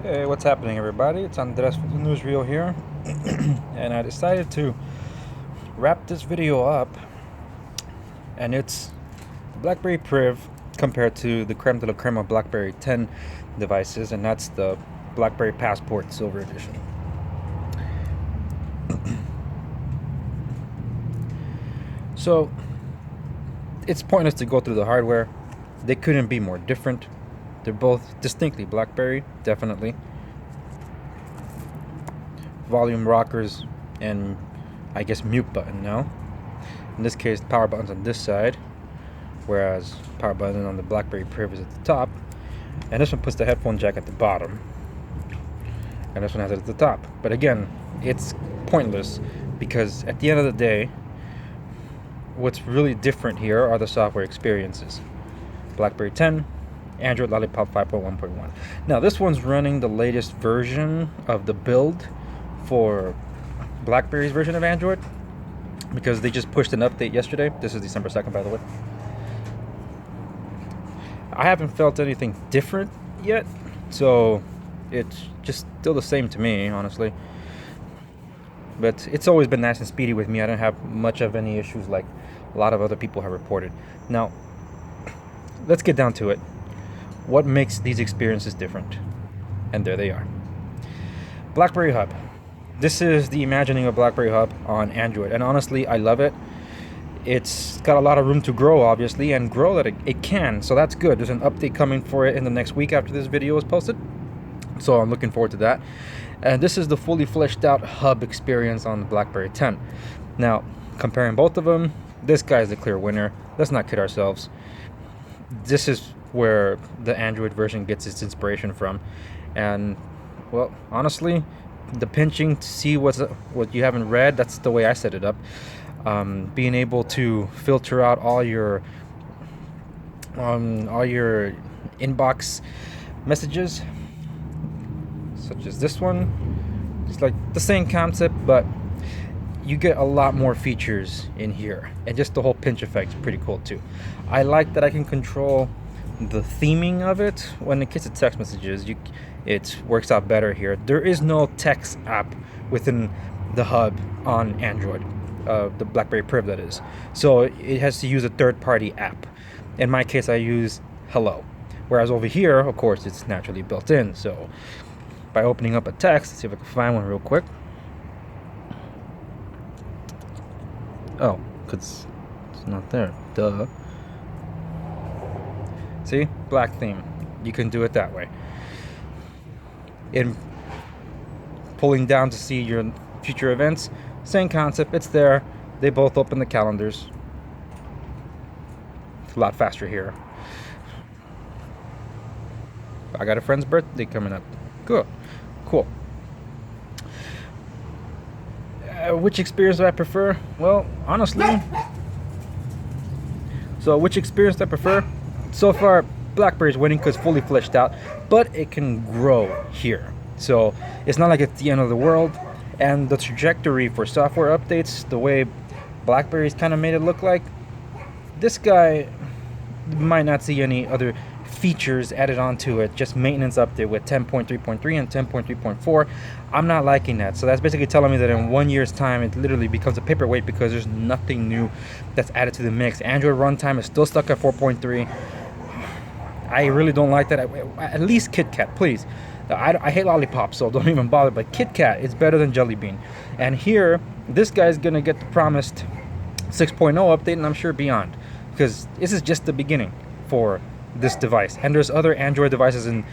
Hey, what's happening, everybody? It's Andres from the Newsreel here, and I decided to wrap this video up. And it's BlackBerry Priv compared to the creme de la creme of BlackBerry 10 devices, and that's the BlackBerry Passport Silver Edition. So, it's pointless to go through the hardware. They couldn't be more different. They're both distinctly BlackBerry, definitely. Volume rockers and I guess mute button now. In this case, the power button's on this side, whereas power button on the BlackBerry Priv is at the top. And this one puts the headphone jack at the bottom, and this one has it at the top. But again, it's pointless because at the end of the day, what's really different here are the software experiences. BlackBerry 10, Android Lollipop 5.1.1. Now this one's running the latest version of the build for BlackBerry's version of Android, because they just pushed an update yesterday. This is December 2nd, by the way. I haven't felt anything different yet, so it's just still the same to me, honestly. But it's always been nice and speedy with me. I don't have much of any issues like a lot of other people have reported. Now, let's get down to it. What makes these experiences different? And there they are. BlackBerry Hub. This is the imagining of BlackBerry Hub on Android, and honestly, I love it. It's got a lot of room to grow, obviously, and grow that it can, so that's good. There's an update coming for it in the next week after this video is posted, so I'm looking forward to that. And this is the fully fleshed out hub experience on the BlackBerry 10. Now, comparing both of them, this guy's the clear winner. Let's not kid ourselves. This is where the Android version gets its inspiration from, and well, honestly, the pinching to see what you haven't read, that's the way I set it up. Being able to filter out all your inbox messages, such as this one. It's like the same concept, but you get a lot more features in here, and just the whole pinch effect is pretty cool too. I like that I can control the theming of it. When it gets to text messages, it works out better here. There is no text app within the hub on Android, the BlackBerry Priv, that is. So it has to use a third-party app. In my case, I use Hello. Whereas over here, of course, it's naturally built in. So by opening up a text, let's see if I can find one real quick. Oh, because it's not there. Duh. See? Black theme. You can do it that way. In pulling down to see your future events, same concept. It's there. They both open the calendars. It's a lot faster here. I got a friend's birthday coming up. Cool. Which experience do I prefer? Well, honestly, which experience do I prefer? So far, BlackBerry's winning because fully fleshed out, but it can grow here. So it's not like it's the end of the world. And the trajectory for software updates, the way BlackBerry's kind of made it look like, this guy might not see any other features added onto it, just maintenance update with 10.3.3 and 10.3.4. I'm not liking that. So that's basically telling me that in 1 year's time, it literally becomes a paperweight because there's nothing new that's added to the mix. Android runtime is still stuck at 4.3. I really don't like that. At least KitKat, please. I hate Lollipop, so don't even bother. But KitKat is better than Jelly Bean. And here, this guy's gonna get the promised 6.0 update, and I'm sure beyond, because this is just the beginning for this device. And there's other Android devices in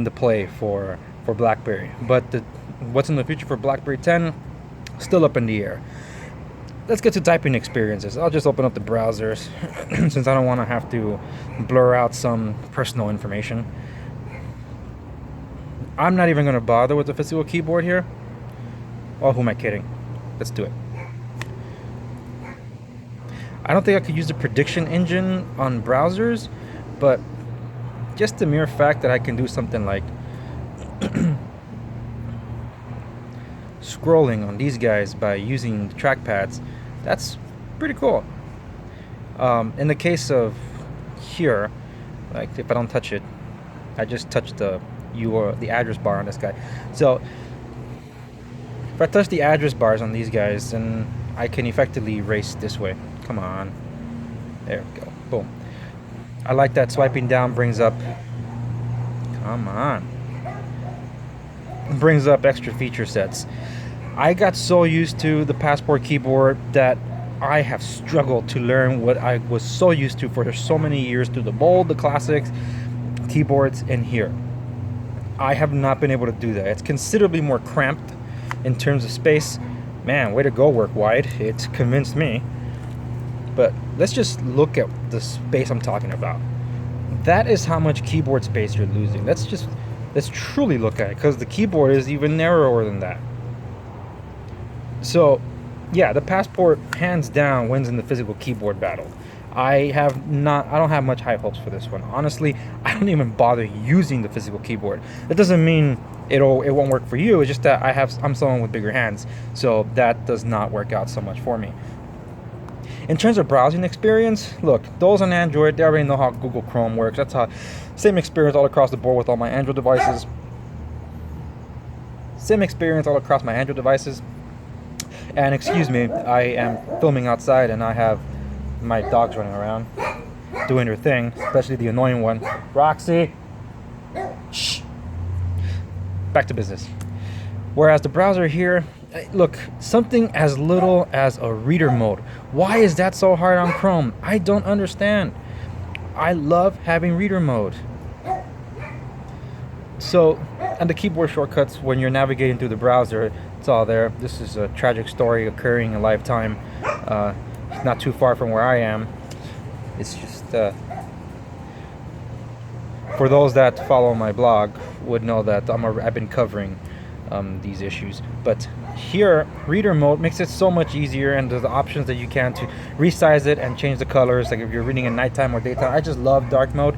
the play for BlackBerry. But what's in the future for BlackBerry 10, still up in the air. Let's get to typing experiences. I'll just open up the browsers since I don't want to have to blur out some personal information. I'm not even going to bother with the physical keyboard here. Oh, who am I kidding? Let's do it. I don't think I could use the prediction engine on browsers, but just the mere fact that I can do something like scrolling on these guys by using the trackpads, that's pretty cool. In the case of here, like if I don't touch it, I just touch the the address bar on this guy. So if I touch the address bars on these guys, then I can effectively erase this way. Come on. There we go. Boom. I like that swiping down brings up... Come on. Brings up extra feature sets. I got so used to the Passport keyboard that I have struggled to learn what I was so used to for so many years through the Bold, the Classics, keyboards, and here. I have not been able to do that. It's considerably more cramped in terms of space. Man, way to go, Work Wide. It's convinced me. But let's just look at the space I'm talking about. That is how much keyboard space you're losing. Let's truly look at it, because the keyboard is even narrower than that. So yeah, the Passport hands down wins in the physical keyboard battle. I don't have much high hopes for this one. Honestly, I don't even bother using the physical keyboard. That doesn't mean it won't work for you. It's just that I'm someone with bigger hands, so that does not work out so much for me. In terms of browsing experience, look, those on Android, they already know how Google Chrome works. That's how same experience all across the board with all my Android devices. Same experience all across my Android devices. And excuse me, I am filming outside and I have my dogs running around doing their thing, especially the annoying one. Roxy! Shh! Back to business. Whereas the browser here, look, something as little as a reader mode. Why is that so hard on Chrome? I don't understand. I love having reader mode. So, and the keyboard shortcuts when you're navigating through the browser, it's all there. This is a tragic story occurring in lifetime. Not too far from where I am. It's just, for those that follow my blog would know that I've been covering these issues. But here, reader mode makes it so much easier, and there's the options that you can to resize it and change the colors. Like if you're reading at nighttime or daytime, I just love dark mode.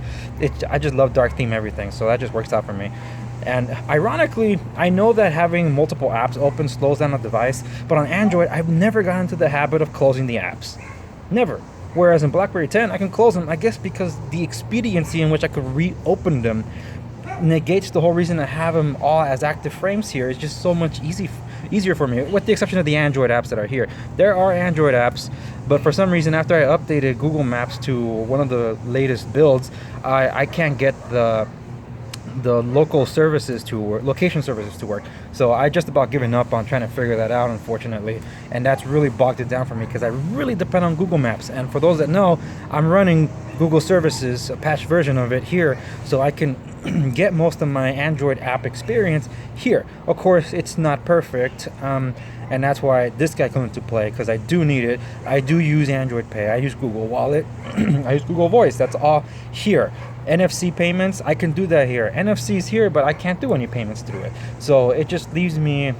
I just love dark theme everything, so that just works out for me. And ironically, I know that having multiple apps open slows down the device, but on Android, I've never gotten into the habit of closing the apps. Never. Whereas in BlackBerry 10, I can close them, I guess because the expediency in which I could reopen them negates the whole reason to have them all as active frames here. It's just so much easier for me, with the exception of the Android apps that are here. There are Android apps, but for some reason, after I updated Google Maps to one of the latest builds, I can't get the local services to work, location services to work. So I just about given up on trying to figure that out, unfortunately, and that's really bogged it down for me because I really depend on Google Maps. And for those that know, I'm running Google Services, a patched version of it here, so I can get most of my Android app experience here. Of course, it's not perfect, and that's why this guy comes into play, because I do need it. I do use Android Pay, I use Google Wallet, I use Google Voice. That's all here. NFC payments, I can do that here. NFC is here, but I can't do any payments through it. So it just leaves me...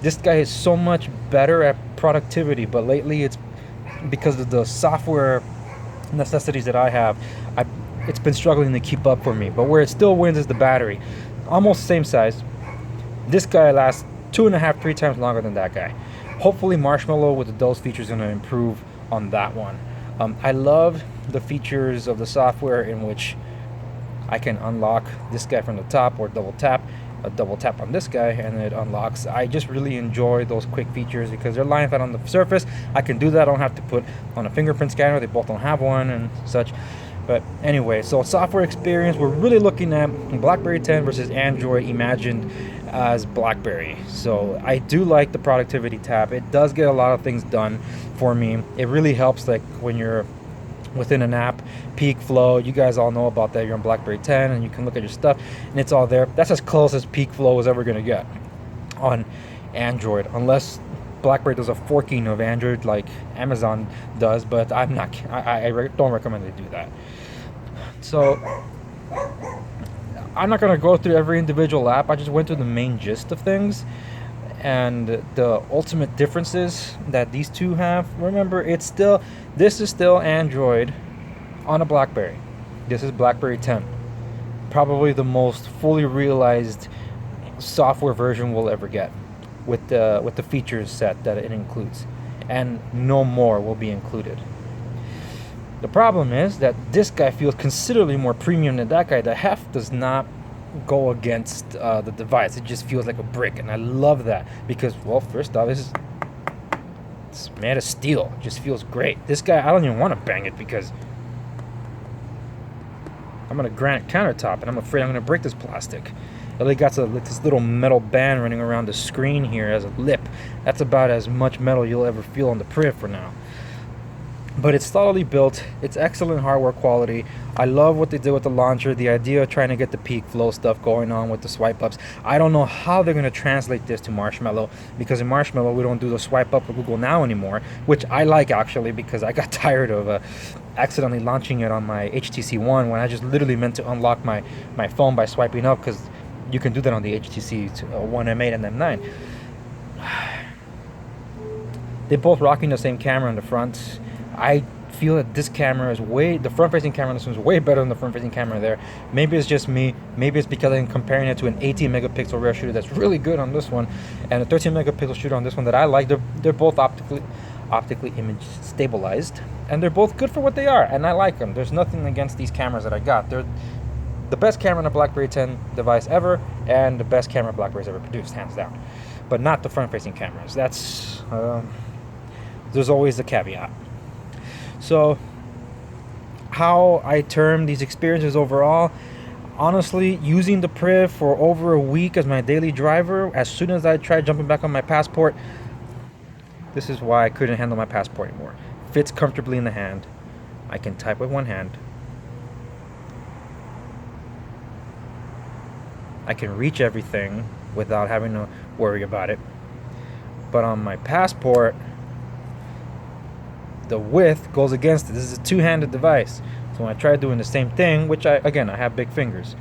this guy is so much better at productivity, but lately it's because of the software necessities that I have, it's been struggling to keep up for me. But where it still wins is the battery. Almost the same size. This guy lasts 2.5, 3 times longer than that guy. Hopefully Marshmallow with those features is going to improve on that one. I love the features of the software in which I can unlock this guy from the top or double tap on this guy and it unlocks. I just really enjoy those quick features because they're lying flat on the surface. I can do that. I don't have to put on a fingerprint scanner. They both don't have one and such. But anyway, so software experience, we're really looking at BlackBerry 10 versus Android imagined as BlackBerry. So I do like the productivity tab. It does get a lot of things done for me. It really helps, like when you're within an app, peak flow, you guys all know about that. You're on BlackBerry 10 and you can look at your stuff and it's all there. That's as close as peak flow is ever going to get on Android, unless BlackBerry does a forking of Android like Amazon does, but I don't recommend they do that. So I'm not going to go through every individual app. I just went through the main gist of things and the ultimate differences that these two have. Remember, this is still Android on a BlackBerry. This is BlackBerry 10. Probably the most fully realized software version we'll ever get, with the features set that it includes, and no more will be included. The problem is that this guy feels considerably more premium than that guy. The heft does not go against the device. It just feels like a brick, and I love that because, well, first off, it's made of steel. It just feels great. This guy, I don't even want to bang it because I'm on a granite countertop, and I'm afraid I'm going to break this plastic. It only got this little metal band running around the screen here as a lip. That's about as much metal you'll ever feel on the Priv for now. But it's solidly built. It's excellent hardware quality. I love what they did with the launcher. The idea of trying to get the peak flow stuff going on with the swipe ups. I don't know how they're going to translate this to Marshmallow, because in Marshmallow we don't do the swipe up with Google Now anymore, which I like actually, because I got tired of accidentally launching it on my HTC One when I just literally meant to unlock my phone by swiping up, because you can do that on the HTC One M8 and M9. They're both rocking the same camera in the front. I feel that this camera is the front-facing camera on this one is way better than the front-facing camera there. Maybe it's just me. Maybe it's because I'm comparing it to an 18-megapixel rear shooter that's really good on this one, and a 13-megapixel shooter on this one that I like. They're both optically image stabilized, and they're both good for what they are, and I like them. There's nothing against these cameras that I got. They're the best camera on a BlackBerry 10 device ever, and the best camera BlackBerry's ever produced, hands down. But not the front-facing cameras. That's there's always the caveat. So, how I term these experiences overall, honestly, using the Priv for over a week as my daily driver, as soon as I tried jumping back on my Passport, this is why I couldn't handle my Passport anymore. Fits comfortably in the hand. I can type with one hand. I can reach everything without having to worry about it. But on my Passport, the width goes against it. This is a two-handed device. So when I try doing the same thing, which I have big fingers,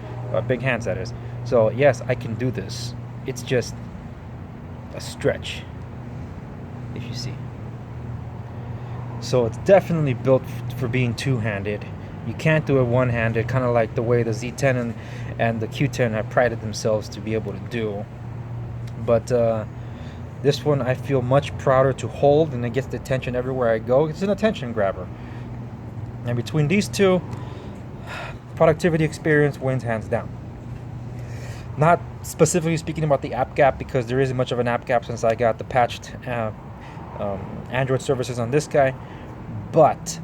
big hands that is. So yes, I can do this. It's just a stretch, if you see. So it's definitely built for being two-handed. You can't do it one-handed, kind of like the way the Z10 and the Q10 have prided themselves to be able to do. But this one I feel much prouder to hold, and it gets the attention everywhere I go. It's an attention grabber. And between these two, productivity experience wins hands down. Not specifically speaking about the app gap, because there isn't much of an app gap since I got the patched Android services on this guy, but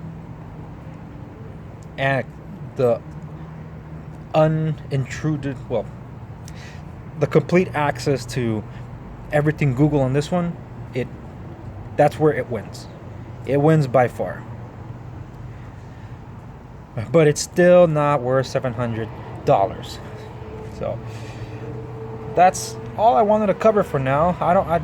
the the complete access to everything Google on this one, that's where it wins. It wins by far. But it's still not worth $700. So that's all I wanted to cover for now.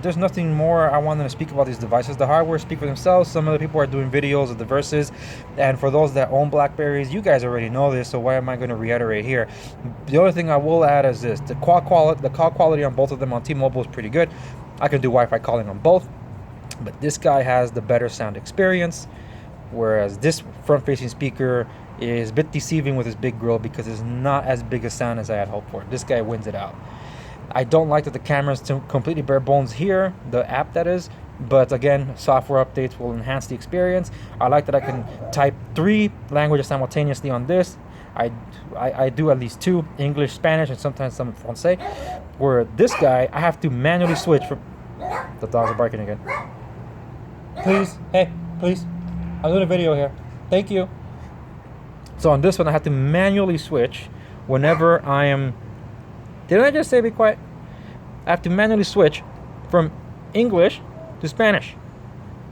There's nothing more I wanted to speak about these devices. The hardware speak for themselves. Some of the people are doing videos of the verses, and for those that own BlackBerries, you guys already know this, so why am I going to reiterate here? The only thing I will add is this: the call quality on both of them on T-Mobile is pretty good. I can do Wi-Fi calling on both, but this guy has the better sound experience, whereas this front-facing speaker is a bit deceiving with his big grill because it's not as big a sound as I had hoped for. This guy wins it out. I don't like that the camera's completely bare bones here, the app that is, but again, software updates will enhance the experience. I like that I can type 3 languages simultaneously on this. I do at least 2, English, Spanish, and sometimes some Francais, where this guy, I have to manually switch from... The dogs are barking again. Please, hey, please, I'm doing a video here. Thank you. So on this one, I have to manually switch whenever I am... Didn't I just say be quiet? I have to manually switch from English to Spanish.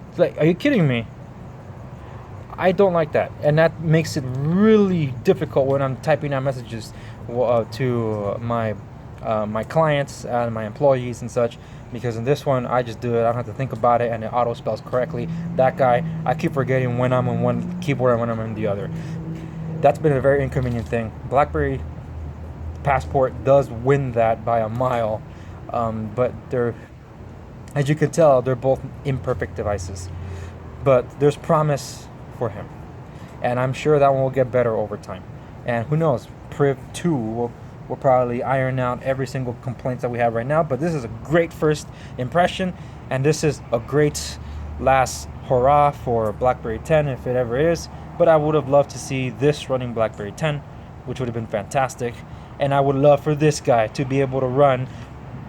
It's like, are you kidding me? I don't like that. And that makes it really difficult when I'm typing out messages to my clients and my employees and such. Because in this one, I just do it. I don't have to think about it, and it auto spells correctly. That guy, I keep forgetting when I'm on one keyboard and when I'm on the other. That's been a very inconvenient thing. BlackBerry Passport does win that by a mile, but as you can tell, they're both imperfect devices. But there's promise for him, and I'm sure that one will get better over time. And who knows, Priv 2 will probably iron out every single complaint that we have right now. But this is a great first impression, and this is a great last hurrah for BlackBerry 10 if it ever is. But but I would have loved to see this running BlackBerry 10, which would have been fantastic. And I would love for this guy to be able to run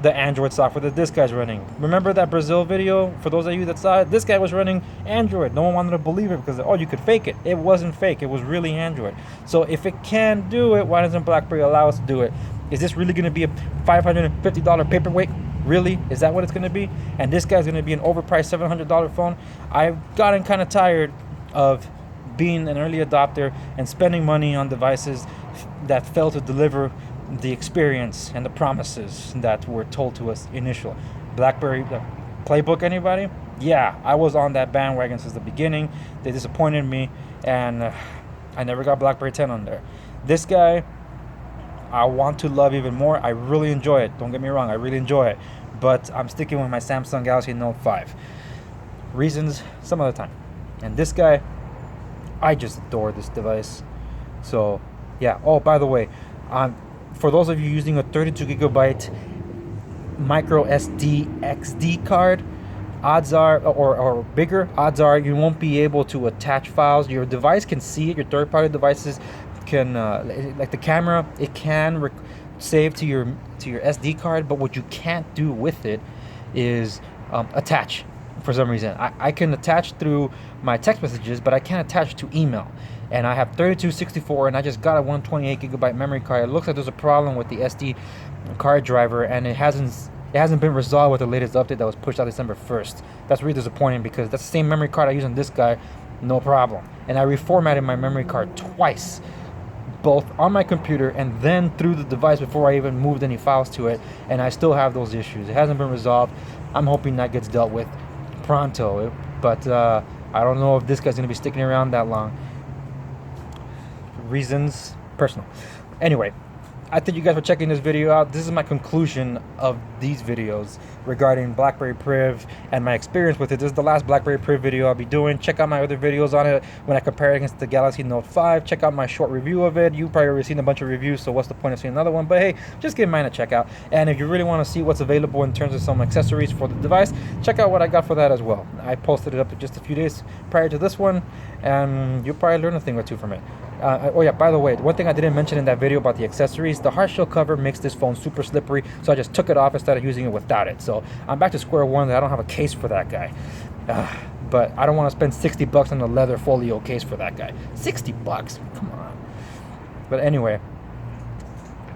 the Android software that this guy's running. Remember that Brazil video? For those of you that saw it, this guy was running Android. No one wanted to believe it because, oh, you could fake it. It wasn't fake. It was really Android. So if it can do it, why doesn't BlackBerry allow us to do it? Is this really going to be a $550 paperweight? Really? Is that what it's going to be? And this guy's going to be an overpriced $700 phone? I've gotten kind of tired of being an early adopter and spending money on devices that fail to deliver the experience and the promises that were told to us initially. BlackBerry Playbook, anybody? Yeah, I was on that bandwagon since the beginning. They disappointed me, and I never got BlackBerry 10 on there. This guy, I want to love even more. I really enjoy it. Don't get me wrong, I really enjoy it. But I'm sticking with my Samsung Galaxy Note 5. Reasons, some other time. And this guy, I just adore this device. So, yeah. Oh, by the way, for those of you using a 32 gigabyte micro SD XD card, odds are, or bigger, odds are you won't be able to attach files. Your device can see it. Your third-party devices can, like the camera, it can save to your SD card, but what you can't do with it is attach. For some reason, I can attach through my text messages, but I can't attach to email. And I have 3264, and I just got a 128 gigabyte memory card. It looks like there's a problem with the SD card driver, and it hasn't been resolved with the latest update that was pushed out December 1st. That's really disappointing because that's the same memory card I use on this guy, no problem. And I reformatted my memory card twice, both on my computer and then through the device before I even moved any files to it, and I still have those issues. It hasn't been resolved. I'm hoping that gets dealt with pronto, but I don't know if this guy's gonna be sticking around that long. Reasons personal. Anyway, I thank you guys for checking this video out. This is my conclusion of these videos regarding BlackBerry Priv and my experience with it. This is the last BlackBerry Priv video I'll be doing. Check out my other videos on it when I compare it against the Galaxy Note 5. Check out my short review of it. You probably already seen a bunch of reviews, so what's the point of seeing another one? But hey, just give mine a check out. And if you really want to see what's available in terms of some accessories for the device, check out what I got for that as well. I posted it up just a few days prior to this one, and you'll probably learn a thing or two from it. Oh yeah, by the way, one thing I didn't mention in that video about the accessories, the hard shell cover makes this phone super slippery, so I just took it off and started using it without it. So I'm back to square one. I don't have a case for that guy. But I don't want to spend $60 on a leather folio case for that guy. $60? Come on. But anyway,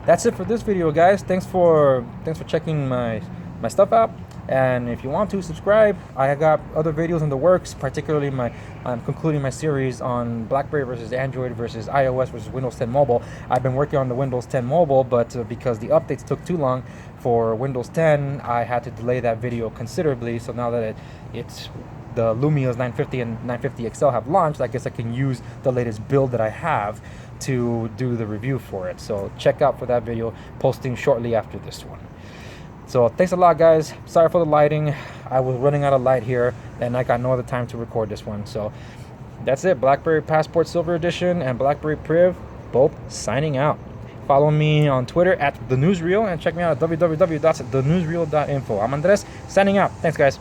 that's it for this video, guys. Thanks for checking my stuff out. And if you want to subscribe, I got other videos in the works, particularly I'm concluding my series on BlackBerry versus Android versus iOS versus Windows 10 Mobile. I've been working on the Windows 10 Mobile, but because the updates took too long for Windows 10, I had to delay that video considerably. So now that it's the Lumia's 950 and 950 XL have launched, I guess I can use the latest build that I have to do the review for it. So check out for that video, posting shortly after this one. So thanks a lot, guys. Sorry for the lighting. I was running out of light here, and I got no other time to record this one. So that's it. BlackBerry Passport Silver Edition and BlackBerry Priv, both signing out. Follow me on Twitter at TheNewsReel, and check me out at www.thenewsreel.info. I'm Andres, signing out. Thanks, guys.